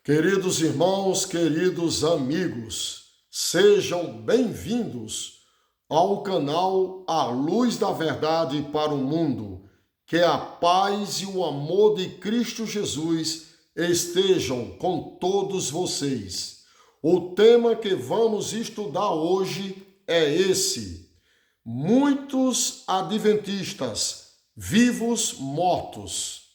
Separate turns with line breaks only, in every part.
Queridos irmãos, queridos amigos, sejam bem-vindos ao canal A Luz da Verdade para o Mundo. Que a paz e o amor de Cristo Jesus estejam com todos vocês. O tema que vamos estudar hoje é esse: muitos adventistas, vivos mortos.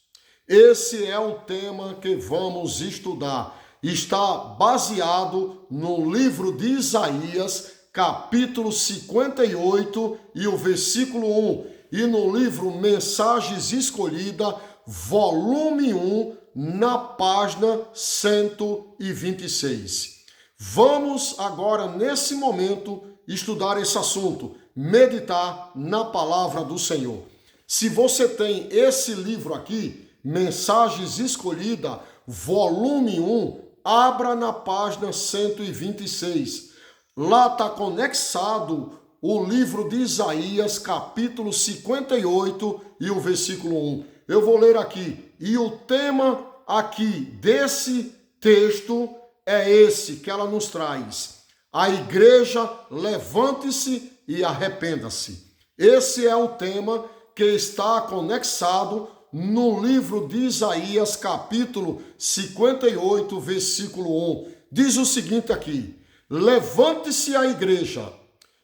Esse é o tema que vamos estudar. Está baseado no livro de Isaías, capítulo 58 e o versículo 1, e no livro Mensagens Escolhidas, volume 1, na página 126. Vamos agora, nesse momento, estudar esse assunto, meditar na palavra do Senhor. Se você tem esse livro aqui, Mensagens Escolhidas, volume 1, abra na página 126. Lá está conexado o livro de Isaías, capítulo 58 e o versículo 1. Eu vou ler aqui. E o tema aqui desse texto é esse que ela nos traz: a igreja, levante-se e arrependa-se. Esse é o tema que está conexado no livro de Isaías, capítulo 58, versículo 1. Diz o seguinte aqui: levante-se a igreja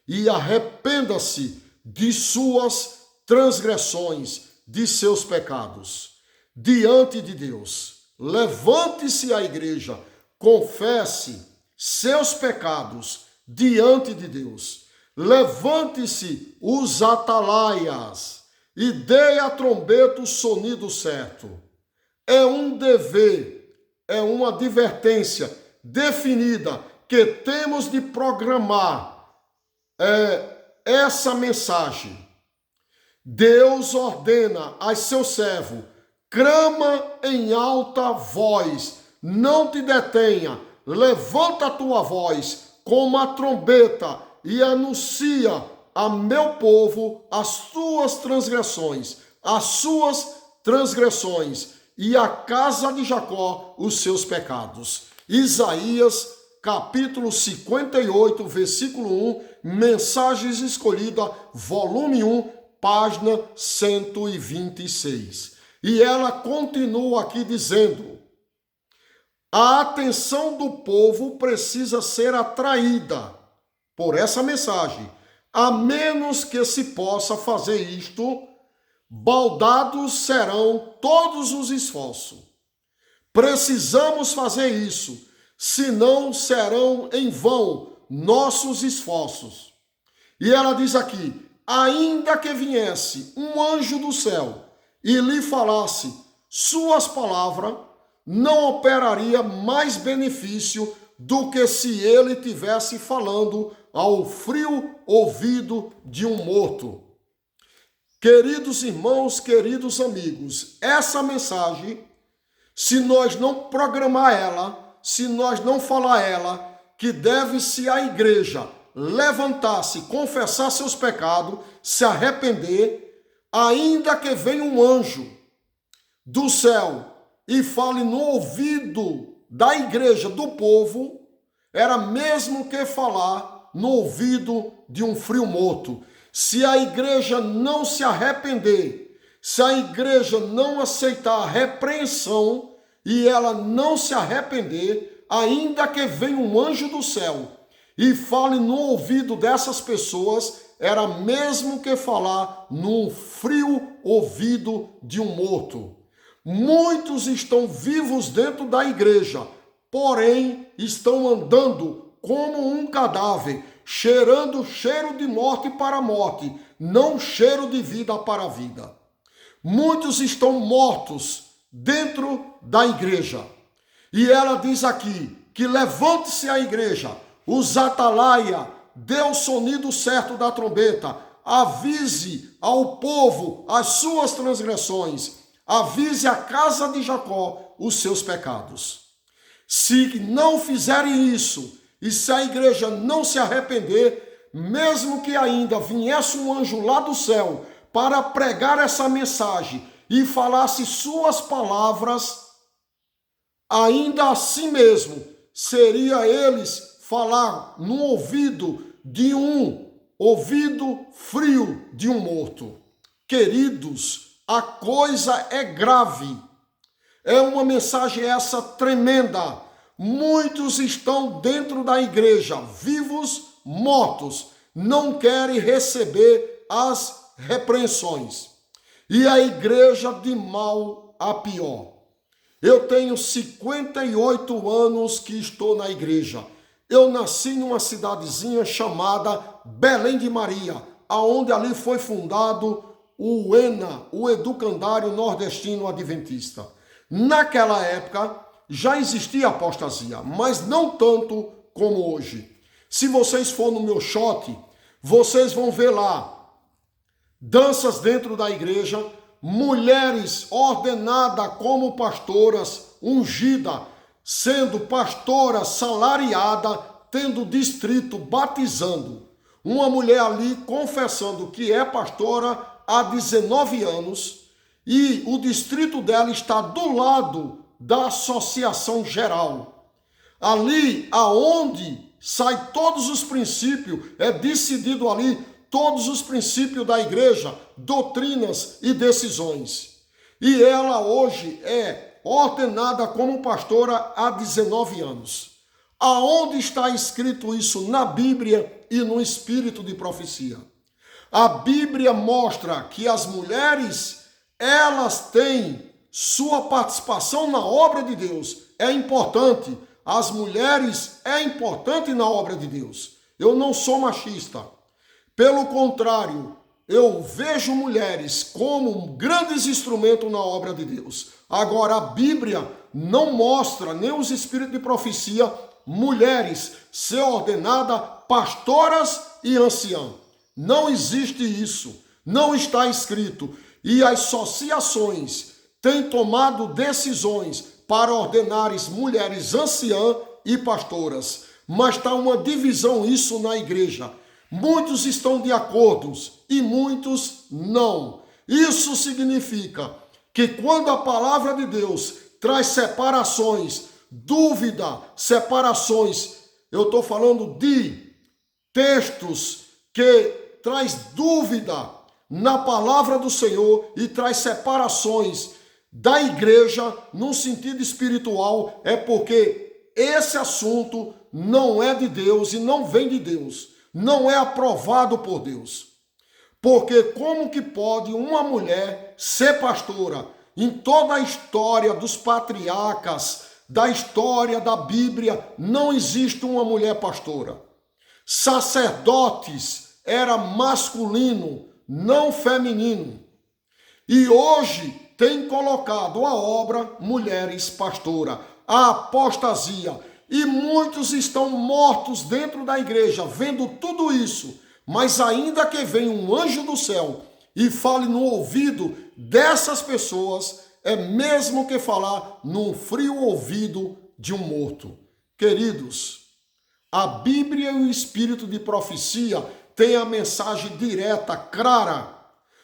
e arrependa-se de suas transgressões, de seus pecados, diante de Deus. Levante-se a igreja, confesse seus pecados diante de Deus. Levante-se os atalaias e dê a trombeta o sonido certo. É um dever, é uma advertência definida que temos de programar essa mensagem. Deus ordena a seu servo: clama em alta voz, não te detenha, levanta a tua voz como a trombeta e anuncia a meu povo as suas transgressões, e a casa de Jacó os seus pecados. Isaías, capítulo 58, versículo 1, Mensagens Escolhidas, volume 1, página 126. E ela continua aqui dizendo: a atenção do povo precisa ser atraída por essa mensagem. A menos que se possa fazer isto, baldados serão todos os esforços. Precisamos fazer isso, senão serão em vão nossos esforços. E ela diz aqui: ainda que viesse um anjo do céu e lhe falasse suas palavras, não operaria mais benefício do que se ele tivesse falando ao frio ouvido de um morto. Queridos irmãos, queridos amigos, essa mensagem, se nós não programar ela, se nós não falar ela, que deve-se a igreja levantar-se, confessar seus pecados, se arrepender, ainda que venha um anjo do céu e fale no ouvido da igreja, do povo, era mesmo que falar no ouvido de um frio morto. Se a igreja não se arrepender, se a igreja não aceitar a repreensão e ela não se arrepender, ainda que venha um anjo do céu e fale no ouvido dessas pessoas, era mesmo que falar no frio ouvido de um morto. Muitos estão vivos dentro da igreja, porém estão andando como um cadáver, cheirando cheiro de morte para a morte, não cheiro de vida para a vida. Muitos estão mortos dentro da igreja. E ela diz aqui que levante-se a igreja, os atalaia, dê o sonido certo da trombeta, avise ao povo as suas transgressões, avise a casa de Jacó os seus pecados. Se não fizerem isso, e se a igreja não se arrepender, mesmo que ainda viesse um anjo lá do céu para pregar essa mensagem e falasse suas palavras, ainda assim mesmo seria eles falar no ouvido de um ouvido frio de um morto. Queridos, a coisa é grave. É uma mensagem essa tremenda. Muitos estão dentro da igreja, vivos, mortos, não querem receber as repreensões. E a igreja de mal a pior. Eu tenho 58 anos que estou na igreja. Eu nasci numa cidadezinha chamada Belém de Maria, aonde ali foi fundado o ENA, o Educandário Nordestino Adventista. Naquela época já existia apostasia, mas não tanto como hoje. Se vocês for no meu shot, vocês vão ver lá danças dentro da igreja, mulheres ordenadas como pastoras, ungida, sendo pastora salariada, tendo distrito, batizando. Uma mulher ali confessando que é pastora há 19 anos e o distrito dela está do lado da Associação Geral. Ali aonde sai todos os princípios, é decidido ali todos os princípios da igreja, doutrinas e decisões. E ela hoje é ordenada como pastora há 19 anos. Aonde está escrito isso na Bíblia e no espírito de profecia? A Bíblia mostra que as mulheres, elas têm sua participação na obra de Deus. É importante. As mulheres é importante na obra de Deus. Eu não sou machista. Pelo contrário, eu vejo mulheres como grandes instrumentos na obra de Deus. Agora, a Bíblia não mostra, nem os espíritos de profecia, mulheres ser ordenadas pastoras e anciãs. Não existe isso. Não está escrito. E as associações têm tomado decisões para ordenar mulheres anciãs e pastoras. Mas está uma divisão isso na igreja. Muitos estão de acordo e muitos não. Isso significa que quando a palavra de Deus traz separações, dúvida, separações, eu estou falando de textos que traz dúvida na palavra do Senhor e traz separações da igreja no sentido espiritual, é porque esse assunto não é de Deus e não vem de Deus. Não é aprovado por Deus. Porque como que pode uma mulher ser pastora? Em toda a história dos patriarcas, da história da Bíblia, não existe uma mulher pastora. Sacerdotes era masculino, não feminino. E hoje tem colocado a obra mulheres pastora, a apostasia. E muitos estão mortos dentro da igreja, vendo tudo isso. Mas ainda que venha um anjo do céu e fale no ouvido dessas pessoas, é mesmo que falar num frio ouvido de um morto. Queridos, a Bíblia e o espírito de profecia têm a mensagem direta, clara.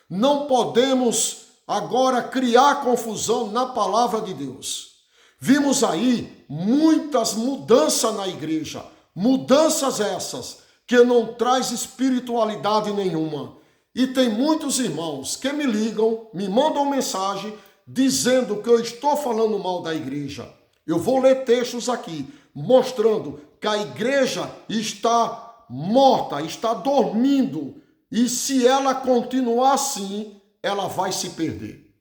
Não podemos agora criar confusão na palavra de Deus. Vimos aí muitas mudanças na igreja, mudanças essas que não traz espiritualidade nenhuma. E tem muitos irmãos que me ligam, me mandam mensagem dizendo que eu estou falando mal da igreja. Eu vou ler textos aqui mostrando que a igreja está morta, está dormindo, e se ela continuar assim, ela vai se perder.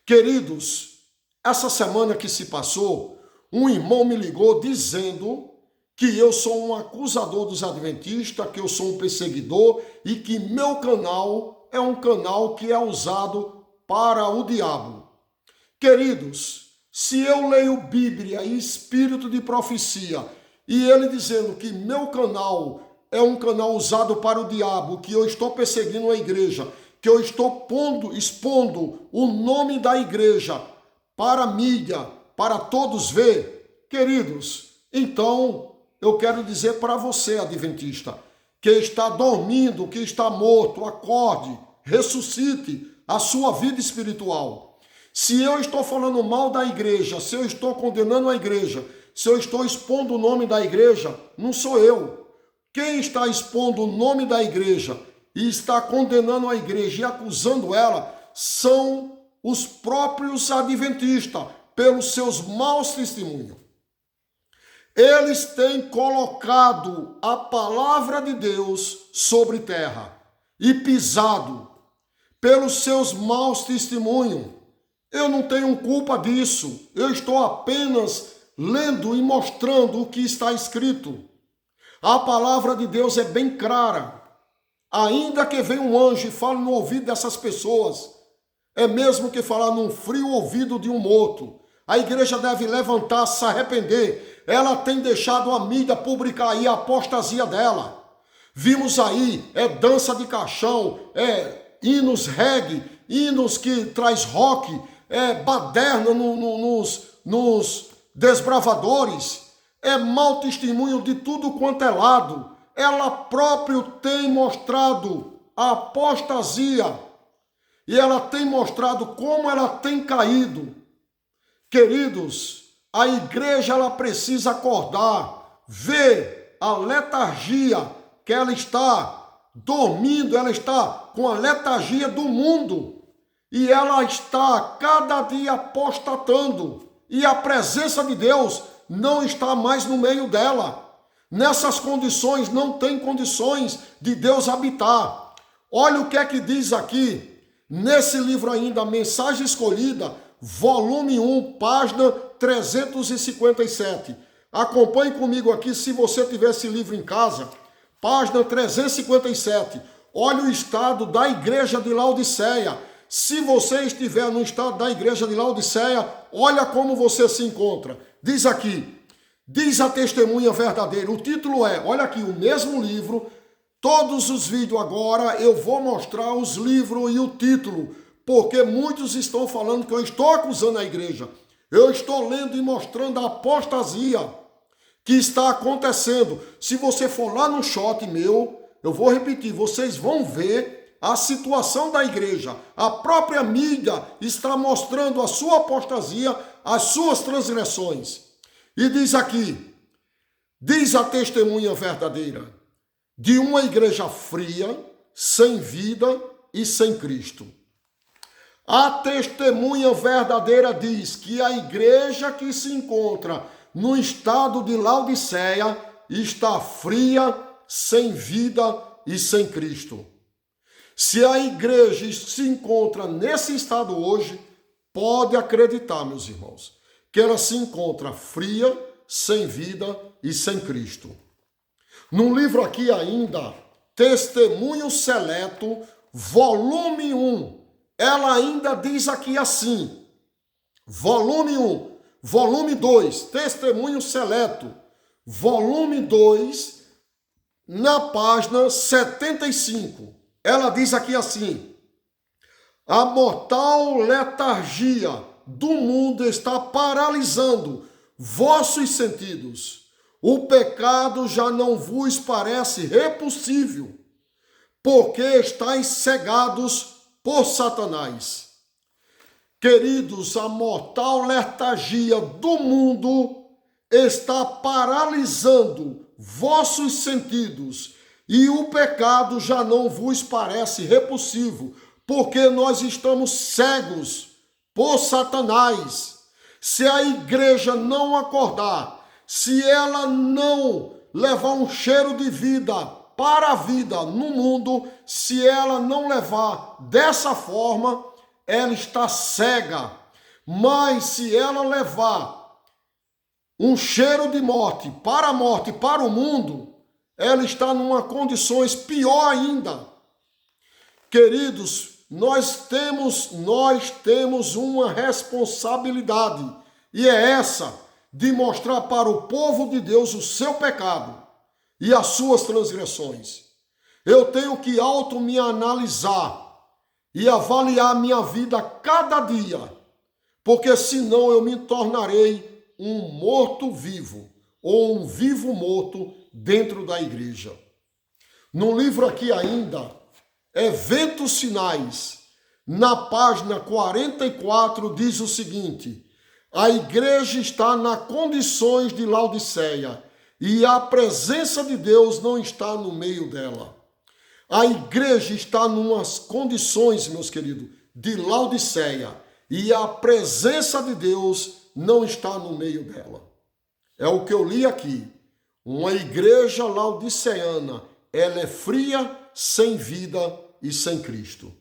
Queridos, essa semana que se passou, um irmão me ligou dizendo que eu sou um acusador dos adventistas, que eu sou um perseguidor e que meu canal é um canal que é usado para o diabo. Queridos, se eu leio Bíblia e espírito de profecia e ele dizendo que meu canal é um canal usado para o diabo, que eu estou perseguindo a igreja, que eu estou expondo o nome da igreja para a mídia, para todos ver, queridos, então eu quero dizer para você, adventista, que está dormindo, que está morto, acorde, ressuscite a sua vida espiritual. Se eu estou falando mal da igreja, se eu estou condenando a igreja, se eu estou expondo o nome da igreja, não sou eu. Quem está expondo o nome da igreja e está condenando a igreja e acusando ela são os próprios adventistas, pelos seus maus testemunhos. Eles têm colocado a palavra de Deus sobre terra e pisado pelos seus maus testemunhos. Eu não tenho culpa disso, eu estou apenas lendo e mostrando o que está escrito. A palavra de Deus é bem clara. Ainda que venha um anjo e fale no ouvido dessas pessoas, é mesmo que falar num frio ouvido de um morto. A igreja deve levantar, se arrepender. Ela tem deixado a mídia publicar aí a apostasia dela. Vimos aí, dança de caixão, hinos reggae, hinos que traz rock, baderna nos desbravadores, mau testemunho de tudo quanto é lado. Ela próprio tem mostrado a apostasia e ela tem mostrado como ela tem caído. Queridos, a igreja ela precisa acordar, ver a letargia que ela está dormindo, ela está com a letargia do mundo e ela está cada dia apostatando e a presença de Deus não está mais no meio dela. Nessas condições, não tem condições de Deus habitar. Olha o que é que diz aqui, nesse livro ainda, Mensagem Escolhida, volume 1, página 357. Acompanhe comigo aqui, se você tiver esse livro em casa, página 357. Olha o estado da igreja de Laodiceia. Se você estiver no estado da igreja de Laodiceia, olha como você se encontra. Diz aqui, diz a testemunha verdadeira. O título olha aqui, o mesmo livro. Todos os vídeos agora eu vou mostrar os livros e o título, porque muitos estão falando que eu estou acusando a igreja. Eu estou lendo e mostrando a apostasia que está acontecendo. Se você for lá no shot meu, eu vou repetir, vocês vão ver a situação da igreja. A própria mídia está mostrando a sua apostasia, as suas transgressões. E diz aqui, diz a testemunha verdadeira, de uma igreja fria, sem vida e sem Cristo. A testemunha verdadeira diz que a igreja que se encontra no estado de Laodiceia está fria, sem vida e sem Cristo. Se a igreja se encontra nesse estado hoje, pode acreditar, meus irmãos, que ela se encontra fria, sem vida e sem Cristo. Num livro aqui ainda, Testemunho Seleto, volume 1, ela ainda diz aqui assim, volume 1, volume 2, Testemunho Seleto, volume 2, na página 75, ela diz aqui assim, a mortal letargia do mundo está paralisando vossos sentidos. O pecado já não vos parece repulsível, porque estáis cegados por Satanás. Queridos, a mortal letargia do mundo está paralisando vossos sentidos e o pecado já não vos parece repulsivo, porque nós estamos cegos por Satanás. Se a igreja não acordar, se ela não levar um cheiro de vida para a vida no mundo, se ela não levar dessa forma, ela está cega. Mas se ela levar um cheiro de morte, para o mundo, ela está numa condições pior ainda. Queridos, nós temos uma responsabilidade, e é essa de mostrar para o povo de Deus o seu pecado e as suas transgressões. Eu tenho que me analisar e avaliar minha vida cada dia, porque senão eu me tornarei um morto-vivo ou um vivo-morto dentro da igreja. No livro aqui ainda, Eventos Finais, na página 44, diz o seguinte: a igreja está nas condições de Laodiceia e a presença de Deus não está no meio dela. A igreja está numas condições, meus queridos, de Laodiceia e a presença de Deus não está no meio dela. É o que eu li aqui. Uma igreja laodiceana, ela é fria, sem vida e sem Cristo.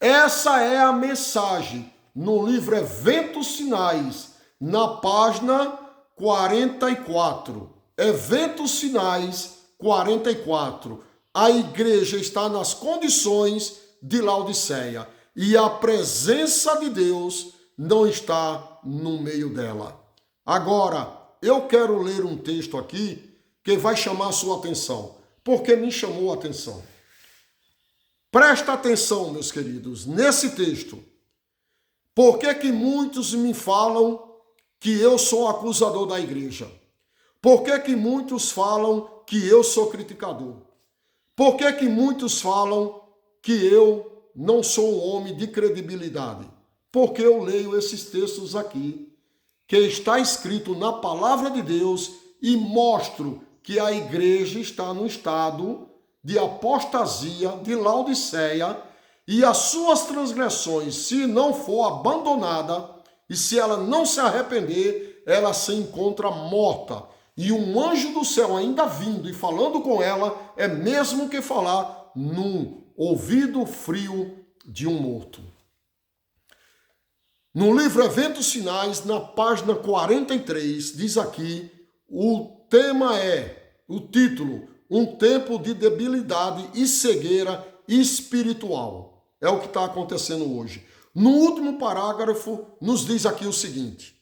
Essa é a mensagem no livro Eventos Finais, na página 44. Eventos Finais 44. A igreja está nas condições de Laodiceia e a presença de Deus não está no meio dela. Agora, eu quero ler um texto aqui que vai chamar a sua atenção, porque me chamou a atenção. Presta atenção, meus queridos, nesse texto. Por que muitos me falam que eu sou acusador da igreja? Por que muitos falam que eu sou criticador? Por que muitos falam que eu não sou um homem de credibilidade? Porque eu leio esses textos aqui, que está escrito na palavra de Deus, e mostro que a igreja está no estado de apostasia, de Laodiceia, e as suas transgressões, se não for abandonada, e se ela não se arrepender, ela se encontra morta. E um anjo do céu ainda vindo e falando com ela, é mesmo que falar num ouvido frio de um morto. No livro Eventos Finais, na página 43, diz aqui, o tema o título, um tempo de debilidade e cegueira espiritual. É o que está acontecendo hoje. No último parágrafo, nos diz aqui o seguinte: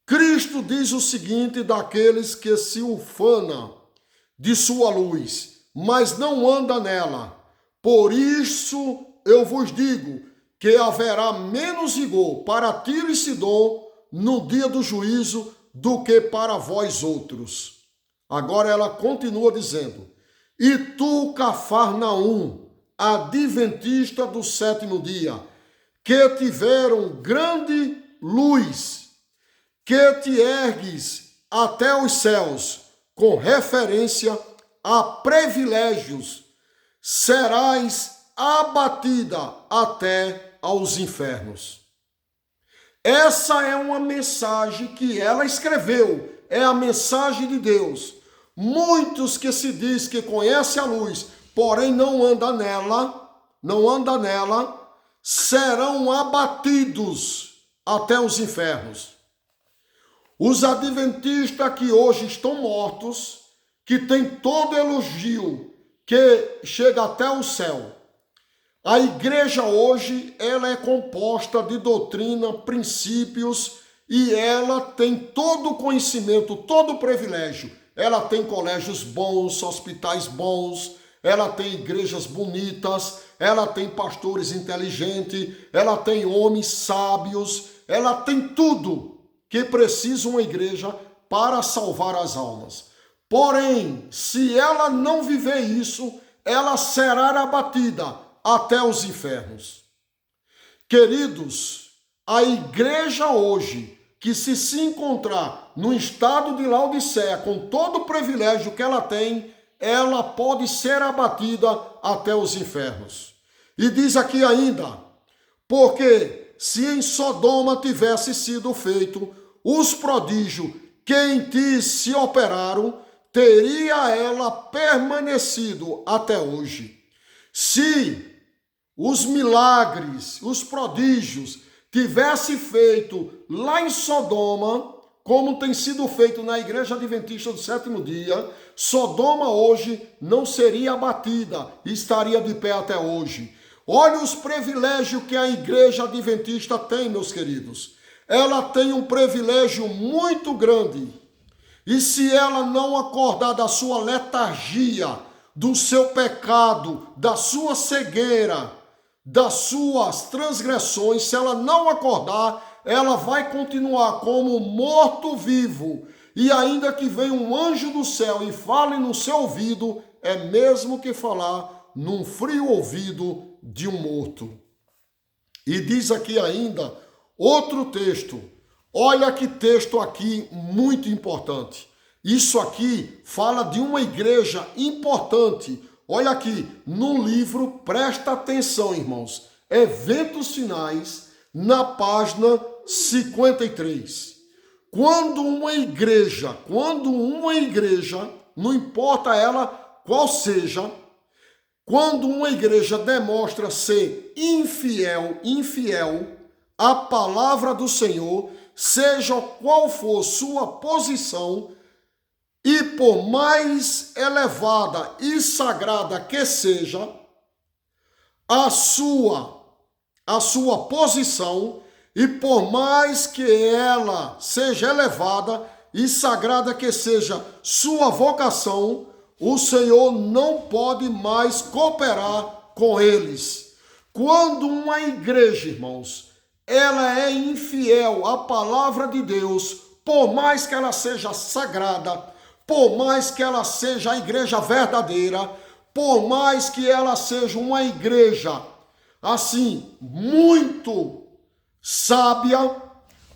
Cristo diz o seguinte daqueles que se ufana de sua luz, mas não anda nela. Por isso eu vos digo que haverá menos rigor para Tiro e Sidom no dia do juízo do que para vós outros. Agora ela continua dizendo: e tu, Cafarnaum, adventista do sétimo dia, que tiveram grande luz, que te ergues até os céus, com referência a privilégios, serás abatida até aos infernos. Essa é uma mensagem que ela escreveu, é a mensagem de Deus. Muitos que se diz que conhece a luz, porém não anda nela, serão abatidos até os infernos. Os adventistas que hoje estão mortos, que tem todo elogio, que chega até o céu. A igreja hoje, ela é composta de doutrina, princípios, e ela tem todo o conhecimento, todo o privilégio. Ela tem colégios bons, hospitais bons, ela tem igrejas bonitas, ela tem pastores inteligentes, ela tem homens sábios, ela tem tudo que precisa uma igreja para salvar as almas. Porém, se ela não viver isso, ela será abatida até os infernos. Queridos, a igreja hoje, que se encontrar no estado de Laodiceia, com todo o privilégio que ela tem, ela pode ser abatida até os infernos. E diz aqui ainda, porque se em Sodoma tivesse sido feito os prodígios que em ti se operaram, teria ela permanecido até hoje. Se os milagres, os prodígios, tivesse feito lá em Sodoma, como tem sido feito na Igreja Adventista do Sétimo Dia, Sodoma hoje não seria abatida e estaria de pé até hoje. Olha os privilégios que a Igreja Adventista tem, meus queridos. Ela tem um privilégio muito grande. E se ela não acordar da sua letargia, do seu pecado, da sua cegueira, das suas transgressões, se ela não acordar, ela vai continuar como morto-vivo. E ainda que venha um anjo do céu e fale no seu ouvido, é mesmo que falar num frio ouvido de um morto. E diz aqui ainda outro texto. Olha que texto aqui muito importante. Isso aqui fala de uma igreja importante. Olha aqui, no livro, presta atenção, irmãos. Eventos Finais, na página 53. Quando uma igreja, não importa ela qual seja, quando uma igreja demonstra ser infiel à palavra do Senhor, seja qual for sua posição, e por mais elevada e sagrada que seja a sua posição, e por mais que ela seja elevada e sagrada que seja sua vocação, o Senhor não pode mais cooperar com eles. Quando uma igreja, irmãos, ela é infiel à palavra de Deus, por mais que ela seja sagrada, por mais que ela seja a igreja verdadeira, por mais que ela seja uma igreja, assim, muito sábia,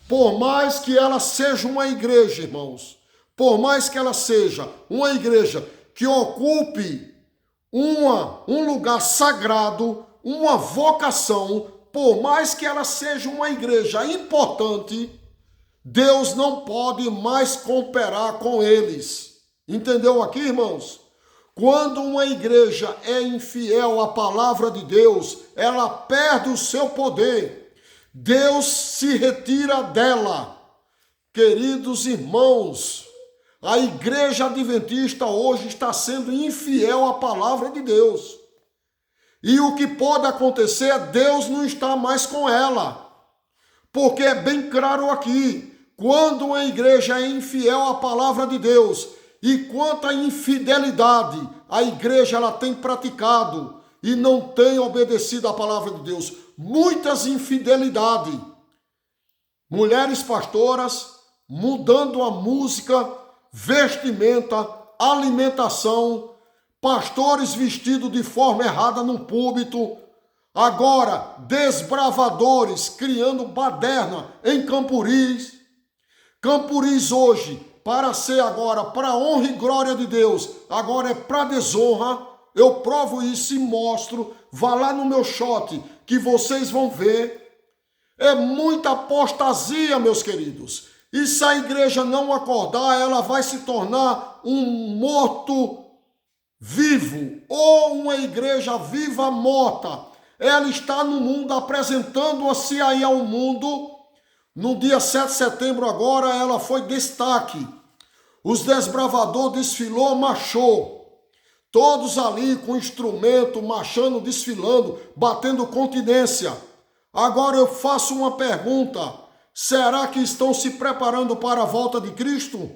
por mais que ela seja uma igreja, irmãos, por mais que ela seja uma igreja que ocupe um lugar sagrado, uma vocação, por mais que ela seja uma igreja importante, Deus não pode mais cooperar com eles. Entendeu aqui, irmãos? Quando uma igreja é infiel à palavra de Deus, ela perde o seu poder. Deus se retira dela. Queridos irmãos, a igreja adventista hoje está sendo infiel à palavra de Deus. E o que pode acontecer é Deus não está mais com ela. Porque é bem claro aqui, quando uma igreja é infiel à palavra de Deus, e quanto à infidelidade, a igreja ela tem praticado e não tem obedecido à palavra de Deus. Muitas infidelidades. Mulheres pastoras mudando a música, vestimenta, alimentação, pastores vestidos de forma errada no púlpito. Agora, desbravadores criando baderna em Camporis. Camporis hoje, para ser agora, para honra e glória de Deus, agora é para desonra. Eu provo isso e mostro. Vá lá no meu shot que vocês vão ver. É muita apostasia, meus queridos. E se a igreja não acordar, ela vai se tornar um morto vivo ou uma igreja viva morta. Ela está no mundo, apresentando-se aí ao mundo. No dia 7 de setembro agora, ela foi destaque. Os desbravadores desfilou, marchou. Todos ali com instrumento, marchando, desfilando, batendo continência. Agora eu faço uma pergunta. Será que estão se preparando para a volta de Cristo?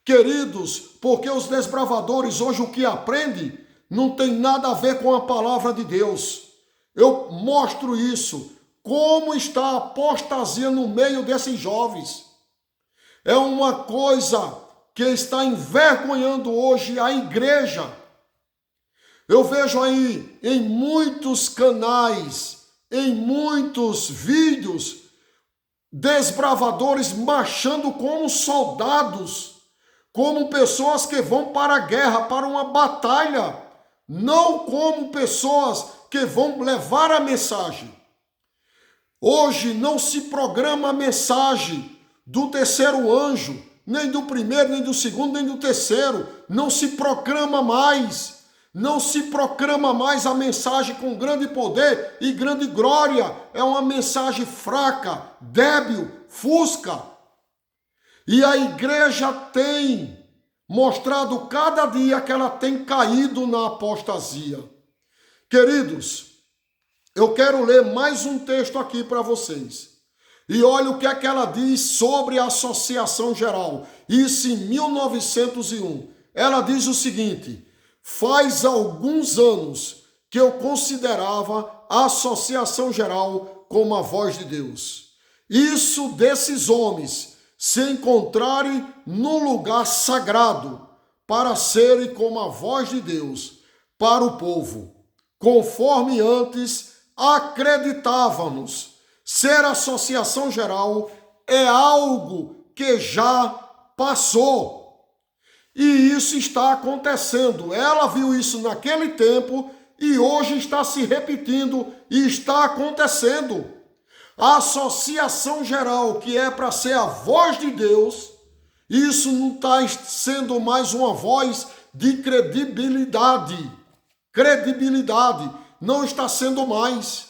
Queridos, porque os desbravadores hoje o que aprendem não tem nada a ver com a palavra de Deus. Eu mostro isso. Como está a apostasia no meio desses jovens. É uma coisa que está envergonhando hoje a igreja. Eu vejo aí em muitos canais, em muitos vídeos, desbravadores marchando como soldados, como pessoas que vão para a guerra, para uma batalha, não como pessoas que vão levar a mensagem. Hoje não se programa a mensagem do terceiro anjo, nem do primeiro, nem do segundo, nem do terceiro. Não se proclama mais. Não se proclama mais a mensagem com grande poder e grande glória. É uma mensagem fraca, débil, fusca. E a igreja tem mostrado cada dia que ela tem caído na apostasia. Queridos, eu quero ler mais um texto aqui para vocês. E olha o que é que ela diz sobre a Associação Geral. Isso em 1901. Ela diz o seguinte: faz alguns anos que eu considerava a Associação Geral como a voz de Deus. Isso desses homens se encontrarem no lugar sagrado para serem como a voz de Deus para o povo, conforme antes acreditávamos Ser associação geral é algo que já passou. E isso está acontecendo. Ela viu isso naquele tempo e hoje está se repetindo e está acontecendo. A associação geral, que é para ser a voz de Deus, isso não está sendo mais uma voz de credibilidade. Credibilidade não está sendo mais.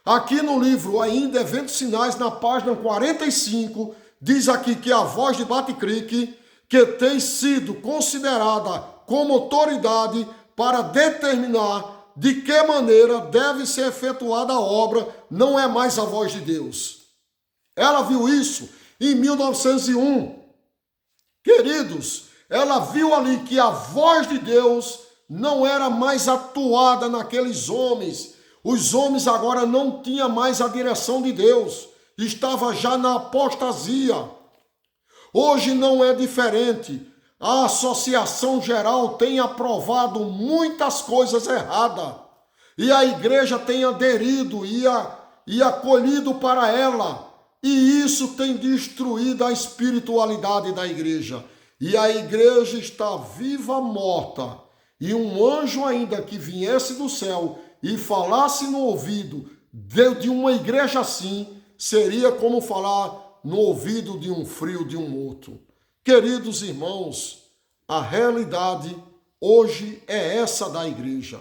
Aqui no livro, ainda Eventos Sinais, na página 45, diz aqui que a voz de Batty Creek, que tem sido considerada como autoridade para determinar de que maneira deve ser efetuada a obra, não é mais a voz de Deus. Ela viu isso em 1901. Queridos, ela viu ali que a voz de Deus não era mais atuada naqueles homens. Os homens agora não tinham mais a direção de Deus. Estava já na apostasia. Hoje não é diferente. A associação geral tem aprovado muitas coisas erradas. E a igreja tem aderido e acolhido para ela. E isso tem destruído a espiritualidade da igreja. E a igreja está viva, morta. E um anjo ainda que viesse do céu e falasse no ouvido de uma igreja assim, seria como falar no ouvido de um frio de um morto. Queridos irmãos, a realidade hoje é essa da igreja.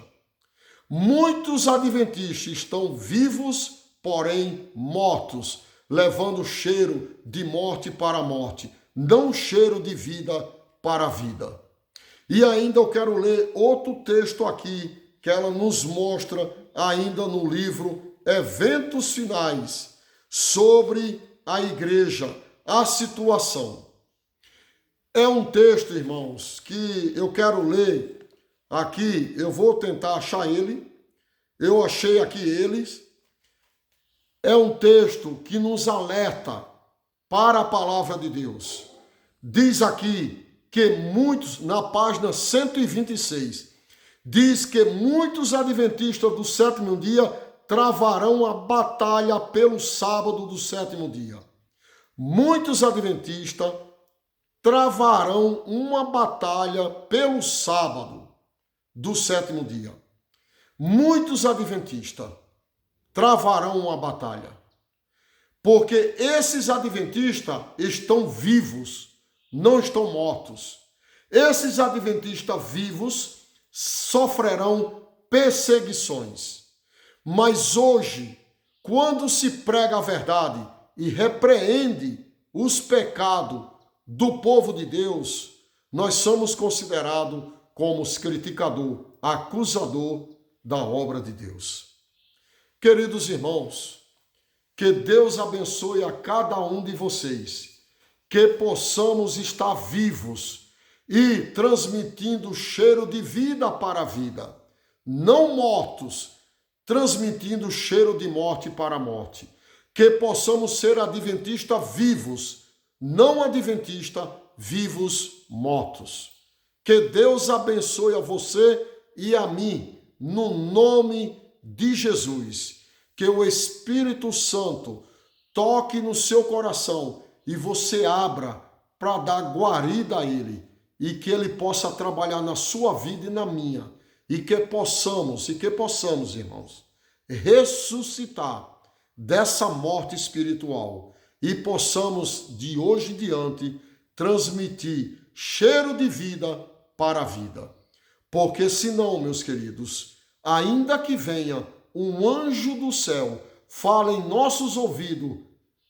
Muitos adventistas estão vivos, porém mortos, levando cheiro de morte para a morte, não cheiro de vida para a vida. E ainda eu quero ler outro texto aqui, que ela nos mostra ainda no livro Eventos Finais, sobre a igreja, a situação. É um texto, irmãos, que eu quero ler aqui, eu vou tentar achar ele, eu achei aqui eles. É um texto que nos alerta para a palavra de Deus. Diz aqui que muitos, na página 126, diz que muitos adventistas do sétimo dia travarão a batalha pelo sábado do sétimo dia. Muitos adventistas travarão uma batalha pelo sábado do sétimo dia. Muitos adventistas travarão uma batalha, porque esses adventistas estão vivos, não estão mortos. Esses adventistas vivos sofrerão perseguições. Mas hoje, quando se prega a verdade e repreende os pecados do povo de Deus, nós somos considerados como os criticador, acusador da obra de Deus. Queridos irmãos, que Deus abençoe a cada um de vocês, que possamos estar vivos e transmitindo cheiro de vida para a vida, não mortos, transmitindo cheiro de morte para a morte. Que possamos ser adventistas vivos, não adventistas vivos mortos. Que Deus abençoe a você e a mim, no nome de Jesus. Que o Espírito Santo toque no seu coração e você abra para dar guarida a Ele, e que Ele possa trabalhar na sua vida e na minha, e que possamos, irmãos, ressuscitar dessa morte espiritual e possamos, de hoje em diante, transmitir cheiro de vida para a vida. Porque senão, meus queridos, ainda que venha um anjo do céu, fala em nossos ouvidos,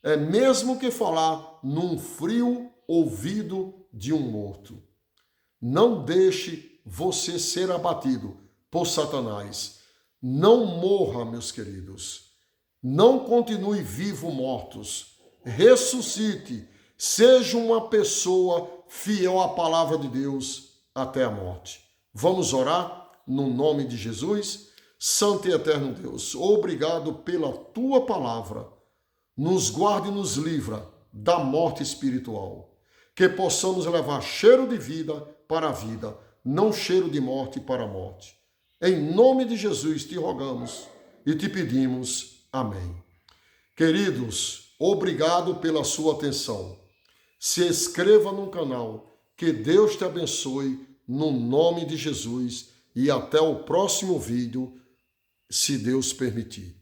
é mesmo que falar num frio ouvido de um morto. Não deixe você ser abatido por Satanás. Não morra, meus queridos. Não continue vivo mortos. Ressuscite. Seja uma pessoa fiel à palavra de Deus até a morte. Vamos orar no nome de Jesus. Santo e eterno Deus, obrigado pela tua palavra. Nos guarde e nos livra da morte espiritual. Que possamos levar cheiro de vida para a vida, não cheiro de morte para a morte. Em nome de Jesus te rogamos e te pedimos. Amém. Queridos, obrigado pela sua atenção. Se inscreva no canal. Que Deus te abençoe no nome de Jesus e até o próximo vídeo, se Deus permitir.